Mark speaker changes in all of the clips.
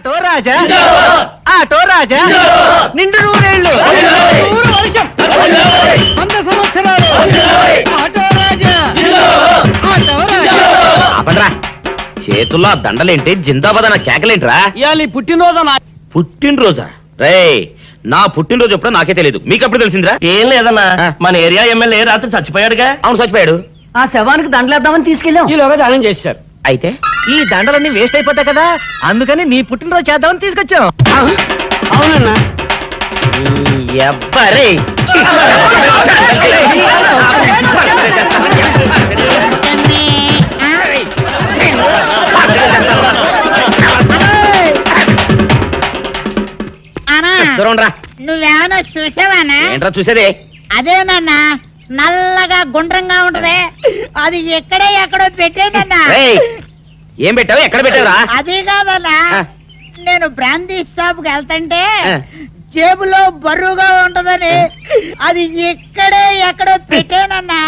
Speaker 1: Auto రాజా auto రాజా నిండు నూరేళ్ళు వర్షం 100 సంవత్సరాలు ఆటో రాజా ఆటో రాజా.
Speaker 2: ఆపండ్రా, చేతుల్లో దండలేంటి, జిందాబాద్ అన్న కేకలేంట్రా?
Speaker 1: ఇవాళ పుట్టినరోజు.
Speaker 2: పుట్టినరోజా? రే, నా పుట్టినరోజు ఎప్పుడో నాకే తెలియదు, మీకు ఎప్పుడు తెలిసిందిరా?
Speaker 3: ఏం లేదన్నా, మన ఏరియా ఎమ్మెల్యే రాత్రి చచ్చిపోయాడుగా.
Speaker 2: అవును, చచ్చిపోయాడు.
Speaker 1: ఆ శవానికి దండలేద్దామని తీసుకెళ్ళాం.
Speaker 3: ఈలోగా దానం చేశారు.
Speaker 2: అయితే
Speaker 1: ఈ దండలన్నీ వేస్ట్ అయిపోతాయి కదా, అందుకని నీ పుట్టినరోజు చేద్దామని తీసుకొచ్చాం.
Speaker 3: అవునన్నా.
Speaker 2: ఎవ్వరే
Speaker 4: నువ్వేమన్నా చూసావానా?
Speaker 2: ఏంట్రా చూసేదే?
Speaker 4: అదేనన్నా, నల్లగా గుండ్రంగా ఉంటది, అది ఎక్కడో పెట్టేనన్నా.
Speaker 2: ఏం పెట్టావు, ఎక్కడ పెట్టావురా?
Speaker 4: అది కాదన్నా, నేను బ్రాందీ షాప్ కి వెళ్తుంటే జేబులో బరువుగా ఉంటదని అది ఎక్కడో పెట్టేనన్నా.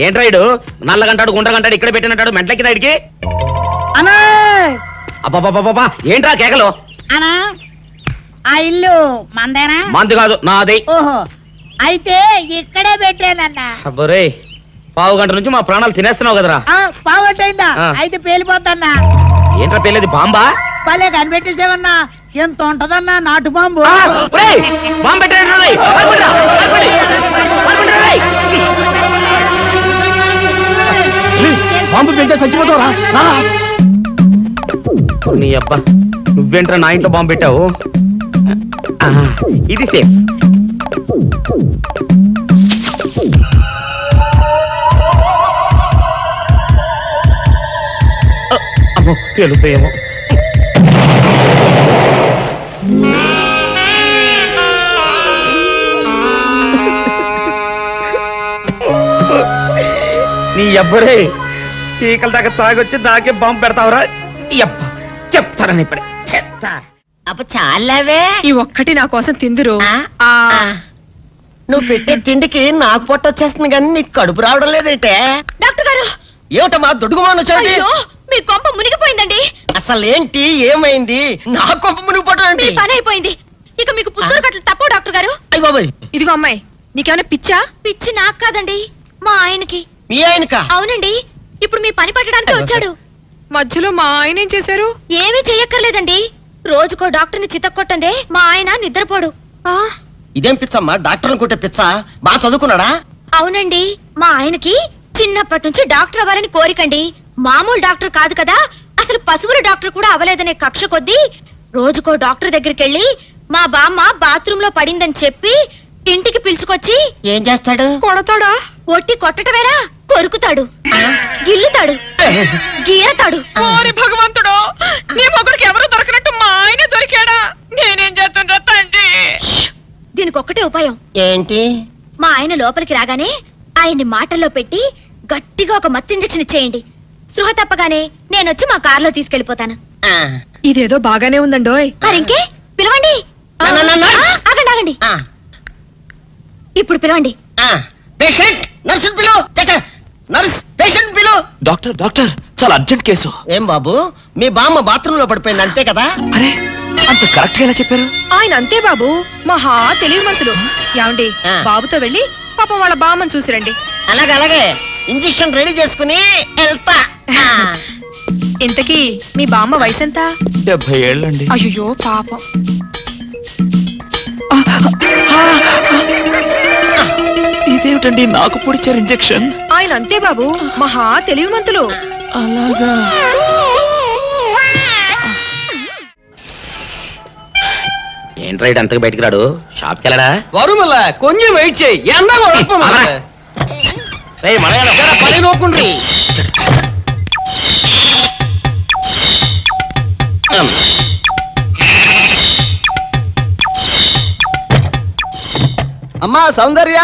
Speaker 2: ఏంట్రా ఇడు నల్లగంటాడు గుండ్రగంటాడు ఇక్కడ పెట్టినట్టాడు మెంట్లకి రైడ్కి?
Speaker 4: అన్నా
Speaker 2: అబ్బాబాబాబా, ఏంట్రా కేకలు?
Speaker 4: అన్నా, ఆ ఇల్లు మందేనా?
Speaker 2: మంది కాదు, నాది.
Speaker 4: ఓహో, అయితే ఇక్కడే పెట్టానన్నా.
Speaker 2: అబ్బరే, పావు గంట నుంచి మా ప్రాణాలు తినేస్తున్నావు కదరా.
Speaker 4: పావుగంటైందా? అయితే పేలిపోద్దన్నా.
Speaker 2: ఏంట్రా పేలేది, బాంబా?
Speaker 4: భలే కనిపెట్టేసేవన్నా, ఎంత ఉంటదన్నా నాటు బాంబు.
Speaker 2: బాంబు పెట్టాడు.
Speaker 3: బాంబు పెడితే చచ్చిపోతావురా.
Speaker 2: నీ అబ్బా, నువ్వేంట్రా నా ఇంట్లో బాంబు పెట్టావు? ఇది సేఫ్. అమ్మో, పేలుతాయేమో. నీ అబ్బరే, చీకల దాకా తాగొచ్చి నాకే బాంబు పెడతావురా? అబ్బా, చెప్తారని ఇప్పుడే చెప్తా.
Speaker 4: అప్పుడు చాలావే,
Speaker 5: ఈ ఒక్కటి నా కోసం తిందురు.
Speaker 6: నువ్వు పెట్టే తిండికి నాకు పొట్ట వచ్చేస్తుంది కానీ నీకు కడుపు రావడం లేదైతే.
Speaker 5: డాక్టర్ గారు,
Speaker 6: ఏమిటమ్మా దొడుగుమాను వచ్చాడు?
Speaker 5: మీ కొంప మునిగిపోయిందండి.
Speaker 6: అసలు ఏంటి, ఏమైంది? నా కొంప మునిగిపోవడం
Speaker 5: మీ పని అయిపోయింది. ఇక మీకు పుత్తూరు కట్టలు తప్పవు డాక్టర్ గారు.
Speaker 6: అయ్య బాబాయ్,
Speaker 5: ఇదిగో అమ్మాయి, నీకేమైనా పిచ్చా? పిచ్చి నాకు కాదండి, మా ఆయనకి.
Speaker 6: మీ ఆయనక?
Speaker 5: అవునండి, ఇప్పుడు మీ పని పట్టడానికి వచ్చాడు. మధ్యలో మా ఆయన ఏం చేశారు? ఏమీ చెయ్యక్కర్లేదండి, రోజుకో డాక్టర్ని చితక్కొట్టందే మా ఆయన నిద్రపోడు.
Speaker 6: ఇదేం పిచ్చమ్మా, డాక్టర్ని కొట్టే పిచ్చ? బాగా చదువుకున్నాడా?
Speaker 5: అవునండి, మా ఆయనకి చిన్నప్పటి నుంచి డాక్టర్ అవ్వాలని కోరికండి. మామూలు డాక్టర్ కాదు కదా, అసలు పశువుల డాక్టర్ కూడా అవ్వలేదనే కక్ష కొద్దీ రోజుకో డాక్టర్ దగ్గరికి వెళ్ళి మా బామ్మ బాత్రూమ్ లో పడిందని చెప్పి ఇంటికి పిలుచుకొచ్చి
Speaker 6: ఏం చేస్తాడు?
Speaker 5: కొడతాడా? ఒట్టి కొట్టటమేరా, కొరుకుతాడు, గిల్లుతాడు, గీరతాడు. ఓరి భగవంతుడు, నీ మొగుడికి ఎవరు దొరకనట్టు మా ఆయన దొరికాడా? నేనేం చేస్తుండ్రా తండ్రి? దీనికి ఒక్కటే ఉపాయం.
Speaker 6: ఏంటి?
Speaker 5: మా ఆయన లోపలికి రాగానే ఆయన్ని మాటల్లో పెట్టి గట్టిగా ఒక మత్తు ఇంజెక్షన్ ఇచ్చేయండి. స్పృహ తప్పగానే నేనొచ్చి మా కారులో తీసుకెళ్లిపోతాను. ఇదేదో బాగానే ఉందండోయ్. మరింకే పిలవండి. ఆగండి ఆగండి, ఇప్పుడు పిలవండి.
Speaker 6: పేషెంట్, నర్సు పిలు. నర్స్, పేషెంట్ పిలు.
Speaker 2: డాక్టర్ డాక్టర్, చాలా అర్జెంట్ కేసు.
Speaker 6: ఏం బాబు, మీ బామ్మ బాత్రూమ్ లో పడిపోయింది అంతే కదా?
Speaker 2: అరే, అంత కరెక్ట్ గా ఎలా చెప్పారు?
Speaker 5: ఆయన అంతే బాబు, మహా తెలివిమంతులు. ఏమండి, బాబుతో వెళ్ళి పాపం వాళ్ళ బామ్మని చూసిరండి.
Speaker 6: అలాగే ఇంజెక్షన్ రెడీ చేసుకుని వెళ్తా.
Speaker 5: ఇంతకీ మీ బామ్మ వయసు ఎంత?
Speaker 2: 70 ఏళ్ళండి.
Speaker 5: అయ్యో పాపం.
Speaker 2: ఇదేమిటండి నాకు పొడిచారు ఇంజెక్షన్?
Speaker 5: ఆయన అంతే బాబు, మహా తెలివిమంతులు.
Speaker 2: అలాగా? ఏంట్రా ఇటు అంతగా బయటికి రాడు? షాప్కి వెళ్ళడా?
Speaker 1: వరుమల కొంచెం వెయిట్ చేయి, ఎండగా పని నోకుండ్రి.
Speaker 6: అమ్మా సౌందర్య,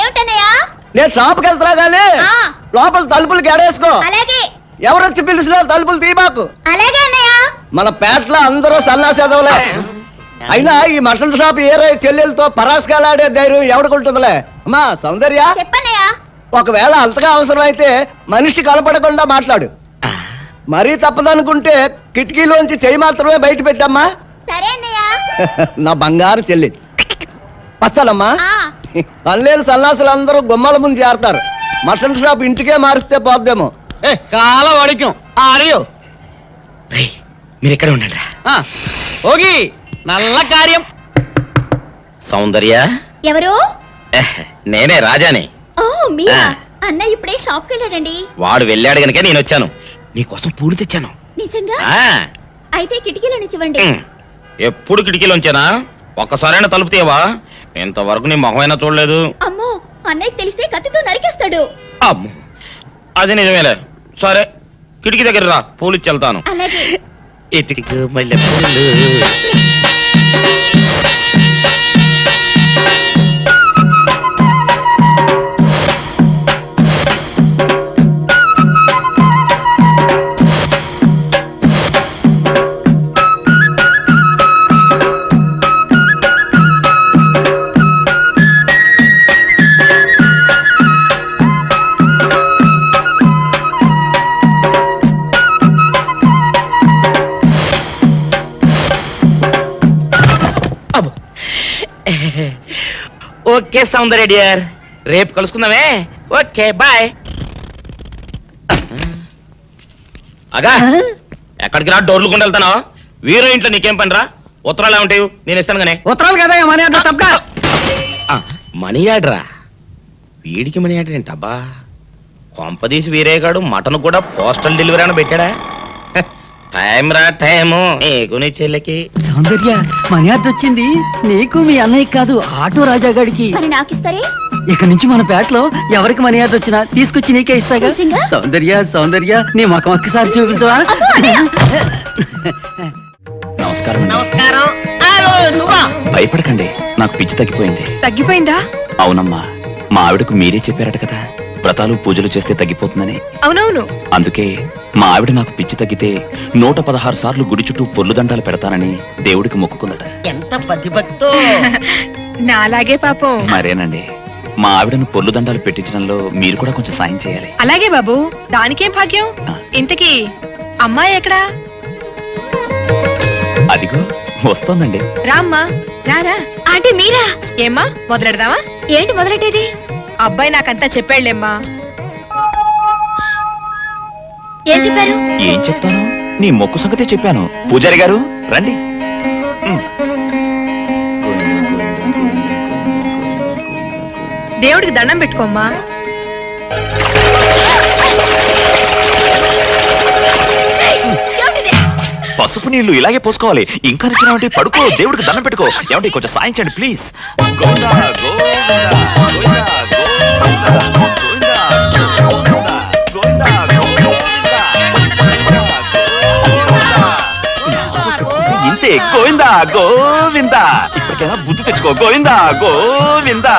Speaker 4: ఏమిటన్నయ్యా?
Speaker 6: నేను షాప్కి వెళ్తున్నా గానీ లోపల తలుపులు గడేసుకో.
Speaker 4: అలాగే.
Speaker 6: ఎవరొచ్చి పిలిచినా తలుపులు తీయబాకు.
Speaker 4: అలాగే అన్నయ్య.
Speaker 6: మన పేటలో అందరూ సన్నాసేదవులే. అయినా ఈ మటన్ షాప్ ఏరే చెల్లెలతో పరాస్కాలాడే ధైర్యం ఎవడుకుంటుందిలే. అమ్మా సౌందర్య,
Speaker 4: చెప్పన్నయ్యా.
Speaker 6: ఒకవేళ అంతగా అవసరం అయితే మనిషి కలపడకుండా మాట్లాడు. మరీ తప్పదనుకుంటే కిటికీలోంచి చెయ్యి మాత్రమే బయట పెట్టమ్మా.
Speaker 5: సరే అన్నయ్య.
Speaker 6: నా బంగారు చెల్లి వస్తానమ్మా. పల్లెలు సన్నాసులు అందరూ గుమ్మల ముందు చేరతారు. మటన్ షాప్ ఇంటికే మారిస్తే పోద్దేమో.
Speaker 2: కాల వాడిక్యం ఆడియో
Speaker 1: మీరు ఇక్కడే ఉండండి.
Speaker 2: ఓగి నల్ల కార్యం.
Speaker 1: సౌందర్య,
Speaker 5: ఎవరు?
Speaker 1: నేనే రాజాని.
Speaker 5: ఓ మీరా?
Speaker 1: ఆ.
Speaker 5: అన్నయ్య ఇప్పుడే షాప్ కి వెళ్ళాడండి.
Speaker 1: వాడు వెళ్ళాడు గనుక నేను వచ్చాను. నీకోసం పూలు తెచ్చాను.
Speaker 5: నిజంగా?
Speaker 1: ఆ,
Speaker 5: అయితే కిటికీలో నుంచి ఇవ్వండి.
Speaker 1: ఎప్పుడు కిటికీలో ఉంచానా? ఒక్కసారైనా తలుపు తీయవా? ఇంతవరకు నీ మొహమైనా చూడలేదు.
Speaker 5: అమ్మో, అన్నయ్య తెలిస్తే కత్తితో నరికేస్తాడు.
Speaker 1: అమ్మో, అది నిజమేలే. సరే, కిటికీ దగ్గర రా, పూలు ఇచ్చి వెళ్తాను.
Speaker 5: అలాగే.
Speaker 1: ఇటుకు మల్లె పూలు. ఓకే సౌందర్య డియర్, రేపు కలుసుకుందామే. Okay bye. అగా ఎక్కడికి రా, డోర్లు కొండ వెళ్తానా? వీరో ఇంట్లో నీకేం పని రా? ఉత్తరాలు ఏమంటాయి? నేను ఇస్తాను గానే.
Speaker 2: ఉత్తరాలు కదా మనీ ఆర్డర్ తప్ప.
Speaker 1: మనీ ఆర్డరా? వీడికి మనీ ఆర్డర్ ఏంటబ్బా? కొంపదీసి వీరేగాడు మటన్ కూడా పోస్టల్ డెలివరీ అని పెట్టాడా? టైం రా టైము నీకు నీ చెల్లెకి.
Speaker 4: సౌందర్య మనీ ఆర్డర్ వచ్చింది. నీకు మీ అన్నయ్య కాదు, ఆటో రాజా గారికి.
Speaker 5: మరి నాకిస్తారే?
Speaker 4: ఇక నుంచి మన పేటలో ఎవరికి మనీ ఆర్డర్ వచ్చినా తీసుకొచ్చి నీకే ఇస్తాగా.
Speaker 5: నిజంగా?
Speaker 4: సౌందర్య సౌందర్య నీ ముఖం ఒక్కసారి చూపించవా?
Speaker 7: నమస్కారం.
Speaker 2: నమస్కారం. నువ్వా?
Speaker 7: భయపడకండి, నాకు పిచ్చి తగ్గిపోయింది.
Speaker 5: తగ్గిపోయిందా?
Speaker 7: అవునమ్మా, మా ఆవిడకు మీరే చెప్పారట కదా, వ్రతాలు పూజలు చేస్తే తగ్గిపోతుందని.
Speaker 5: అవునవును.
Speaker 7: అందుకే మా ఆవిడ నాకు పిచ్చి తగ్గితే 116 సార్లు గుడి చుట్టూ పొర్లు దండాలు పెడతానని దేవుడికి మొక్కుకుందట.
Speaker 2: ఎంత ప్రతిభక్తో.
Speaker 5: నాలాగే పాపం.
Speaker 7: మరేనండి, మా ఆవిడను పొర్లు దండాలు పెట్టించడంలో మీరు కూడా కొంచెం సాయం చేయాలి.
Speaker 5: అలాగే బాబు, దానికేం భాగ్యం.
Speaker 7: ఆ.
Speaker 5: ఇంతకీ అమ్మాయి ఎక్కడా?
Speaker 7: అదిగో వస్తోందండి.
Speaker 5: రామ్మా, రారా. ఆంటీ మీరా? ఏమ్మా మొదలెడదామా? ఏంటి మొదలెట్టేది? అబ్బాయి నాకంతా చెప్పాడులేమ్మా. ఏం చెప్పారు?
Speaker 7: ఏం చెప్తాను, నీ మొక్కు సంగతే చెప్పాను. పూజారి గారు రండి.
Speaker 5: దేవుడికి దండం పెట్టుకోమ్మా.
Speaker 7: పసుపు నీళ్లు ఇలాగే పోసుకోవాలి. ఇంకా నచ్చినావంటే పడుకో, దేవుడికి దండం పెట్టుకో. ఏమంటే కొంచెం సాయం చేయండి ప్లీజ్. గోవిందా, గోవిందా, గోవిందా, గోవిందా, గోవిందా, గోవిందా, గోవిందా. ఇంతే, గోవిందా గోవిందా. ఇప్పటికైనా బుద్ధి తెచ్చుకో. గోవిందా గోవిందా.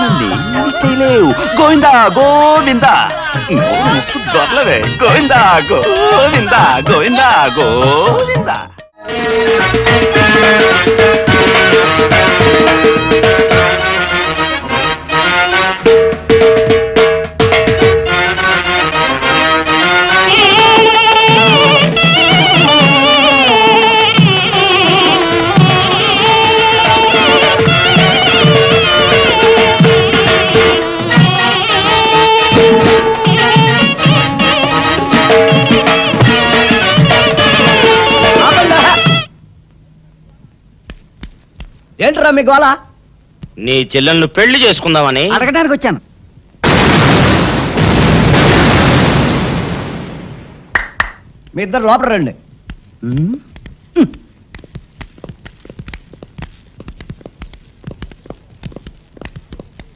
Speaker 7: నన్నేమీ చేయలేవు. గోవిందా గోవిందా. మస్తు దొరలవే. గోవిందా గోవిందా, గోవిందా గోవిందా.
Speaker 6: ఏంట్రా మీ గోళ?
Speaker 1: నీ చెల్లెలను పెళ్లి చేసుకుందామని.
Speaker 4: అడగడానికి వచ్చాను.
Speaker 6: మీ ఇద్దరు లోపల రండి.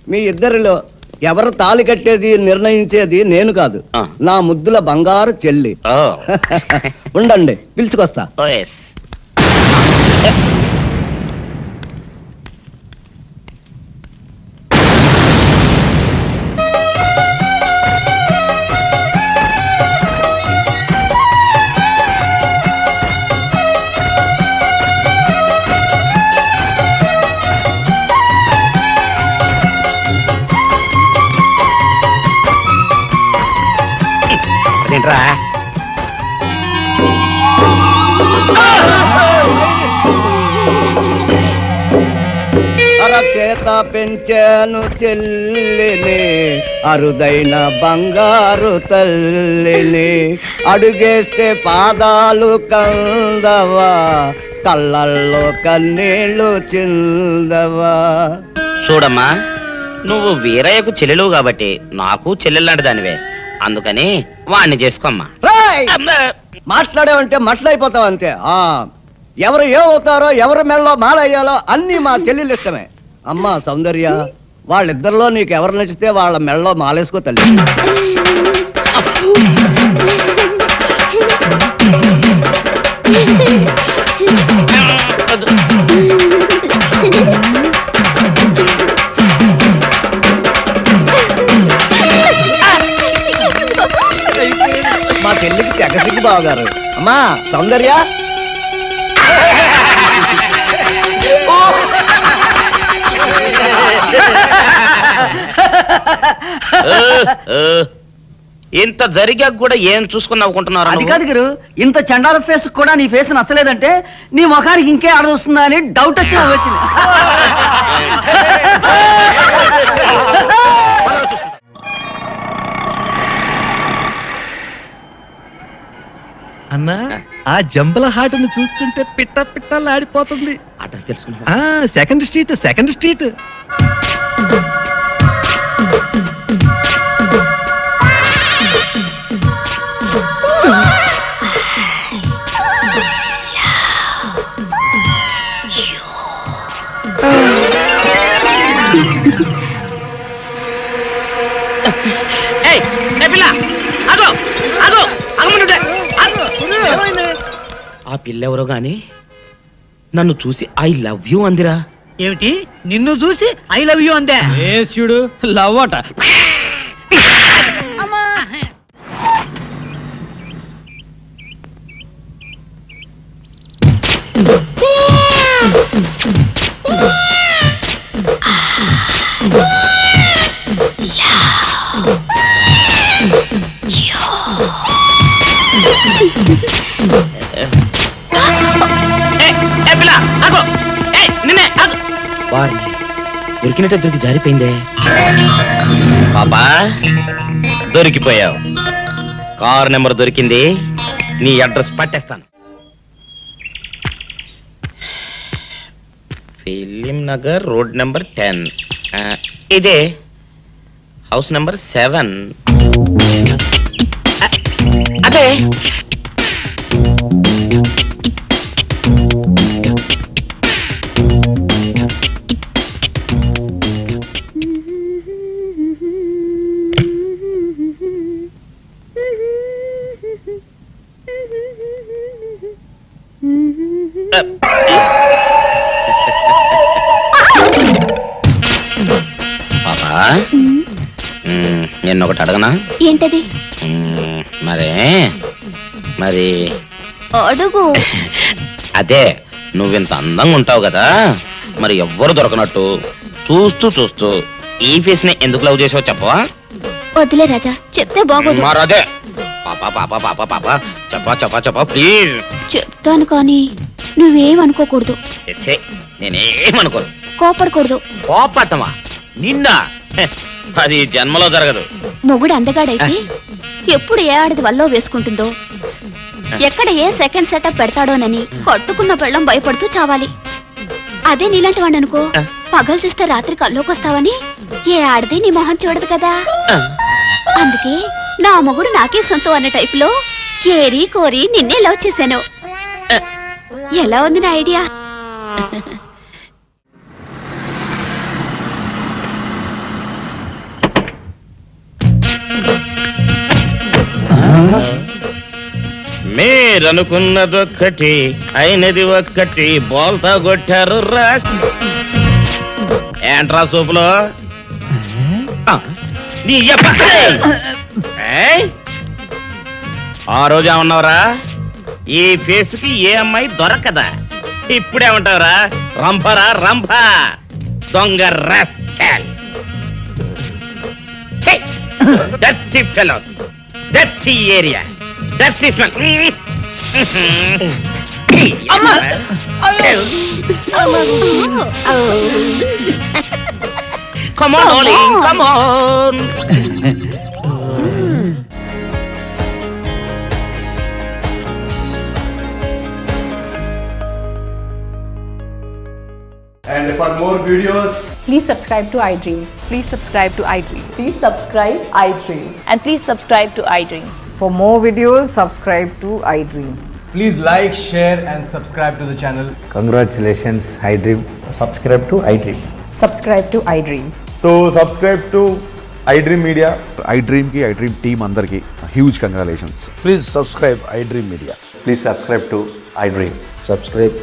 Speaker 6: మీ ఇద్దరిలో ఎవరు తాళి కట్టేది నిర్ణయించేది నేను కాదు,
Speaker 1: ఆ.
Speaker 6: నా ముద్దుల బంగారు చెల్లి.
Speaker 1: ఓ.
Speaker 6: ఉండండి, పిలుచుకొస్తా.
Speaker 1: ఓ, yes. అదేంట్రా?
Speaker 6: చేత పెంచాను చెల్లిని, అరుదైన బంగారు తల్లిని. అడుగేస్తే పాదాలు కందవా, కళ్ళల్లో కన్నీళ్ళు చిందవా.
Speaker 1: చూడమ్మా, నువ్వు వీరయ్యకు చెల్లెలు కాబట్టి నాకు చెల్లెల్లాంటి దానివే. అందుకని వాణ్ణి చేసుకోమ్మా.
Speaker 6: రేయ్! మాట్లాడేవంటే మట్లయిపోతావు అంతే. ఎవరు ఏమవుతారో, ఎవరి మెళ్ళలో మాలయ్యాలో అన్నీ మా చెల్లెలు ఇష్టమే. అమ్మా సౌందర్య, వాళ్ళిద్దరిలో నీకు ఎవరు నచ్చితే వాళ్ళ మెళ్ళలో మాలేసుకో తల్లి. మా చెల్లికి తెగసిగ్గు బావగారు. అమ్మా సౌందర్య,
Speaker 1: ఇంత జరిగాక కూడా ఏం చూసుకుని నవ్వుకుంటున్నారు?
Speaker 4: అది కాదు గురు, ఇంత చండాల ఫేస్ కూడా నీ ఫేస్ నచ్చలేదంటే నీ ముఖానికి ఇంకే ఆడదొస్తుందా అని డౌట్ వచ్చి వచ్చింది.
Speaker 8: అన్నా, ఆ జంబల హాటును చూస్తుంటే పిట్ట పిట్టలాడిపోతుంది.
Speaker 1: అడ్రస్ తెలుసుకున్నా?
Speaker 8: Second street, second street.
Speaker 1: ఆ పిల్లెవరో గాని నన్ను చూసి ఐ లవ్ యూ అందిరా.
Speaker 4: ఏమిటి, నిన్ను చూసి ఐ లవ్ యూ అందే?
Speaker 3: చూడు లవ్ అట.
Speaker 1: వారిని దొరికినట్టే దొరికి జారిపోయిందే. పాపా దొరికిపోయావు. కార్ నెంబర్ దొరికింది, నీ అడ్రస్ పట్టేస్తాను. Film Nagar, road number 10. ఇదే హౌస్ నెంబర్ 7. అదే పాపా, నిన్నొకటి అడగనా?
Speaker 5: ఏంటది?
Speaker 1: మరి
Speaker 5: అడుగు.
Speaker 1: అదే, నువ్వింత అందంగా ఉంటావు కదా, మరి ఎవ్వరు దొరకనట్టు చూస్తూ చూస్తూ ఈ ఫేస్ ని ఎందుకు లవ్ చేసావు చెప్పవా?
Speaker 5: వద్దులే రాజా, చెప్తే బాగోదు.
Speaker 1: మరదే పాపా పాపా పాపా పాపా చెప్పా చెప్పా చెప్పా ప్లీజ్.
Speaker 5: చెప్తాను కానీ నువ్వేమనుకోకూడదు.
Speaker 1: నేనేమనుకోను.
Speaker 5: కోపడకూడదు.
Speaker 1: కోపట్టమా నిన్న? అది జన్మలో జరగదు.
Speaker 5: మొగుడు అందగాడైతే ఎప్పుడు ఏ ఆడది వల్లో వేసుకుంటుందో, ఎక్కడ ఏ సెకండ్ సెటప్ పెడతాడోనని కట్టుకున్న పెళ్ళం భయపడుతూ చావాలి. అదే నీలాంటి వాడు అనుకో, పగలు చూస్తే రాత్రి కల్లోకొస్తావని ఏ ఆడది నీ మొహం చూడదు కదా. అందుకే నా మొగుడు నాకే సొంతం అన్న టైప్ లో ఏరి కోరి నిన్నే లవ్ చేశాను. ఎలా ఉంది నా ఐడియా?
Speaker 1: మీరనుకున్నదొక్కటి అయినది ఒక్కటి, బోల్తా కొట్టారు రా. ఏంట్రా సూపులో నీ ఆ రోజు ఏమన్నావురా? ఈ ఫేస్ కి ఏ అమ్మాయి దొరకదా? ఇప్పుడేమంటావురా? రంభరా రంభ, దొంగ rascal. Dirty fellows, dirty area, dirty smell. Come on, darling, come on.
Speaker 9: And for more videos,
Speaker 10: Please subscribe to iDream.
Speaker 11: Please subscribe to iDream.
Speaker 10: Please subscribe iDream.
Speaker 11: And please subscribe to iDream.
Speaker 10: For more videos, subscribe to iDream.
Speaker 9: please like, share and subscribe to the channel.
Speaker 6: Congratulations iDream.
Speaker 9: Subscribe to iDream.
Speaker 10: Subscribe to iDream.
Speaker 9: So subscribe to iDream Media.
Speaker 12: iDream కి iDream team అందరికి huge congratulations.
Speaker 9: Please subscribe iDream Media.
Speaker 6: Please subscribe to iDream.
Speaker 9: Subscribe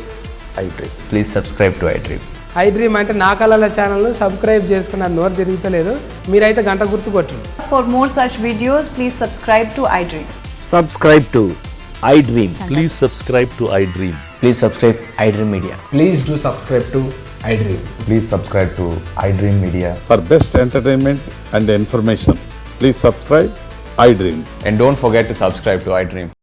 Speaker 9: iDream.
Speaker 6: Please subscribe to iDream.
Speaker 10: iDream అంటే నా కళల channel subscribe చేసుకున్న నోరు తిరుగుతలేదు. మీరైతే గంట గుర్తు కొట్టండి.
Speaker 11: For more such videos, please subscribe to iDream.
Speaker 8: Subscribe to iDream. Please subscribe to iDream.
Speaker 6: Please subscribe iDream Media.
Speaker 9: Please do subscribe to iDream.
Speaker 12: Please subscribe to iDream Media.
Speaker 9: For best entertainment and information, please subscribe iDream.
Speaker 6: And don't forget to subscribe to iDream.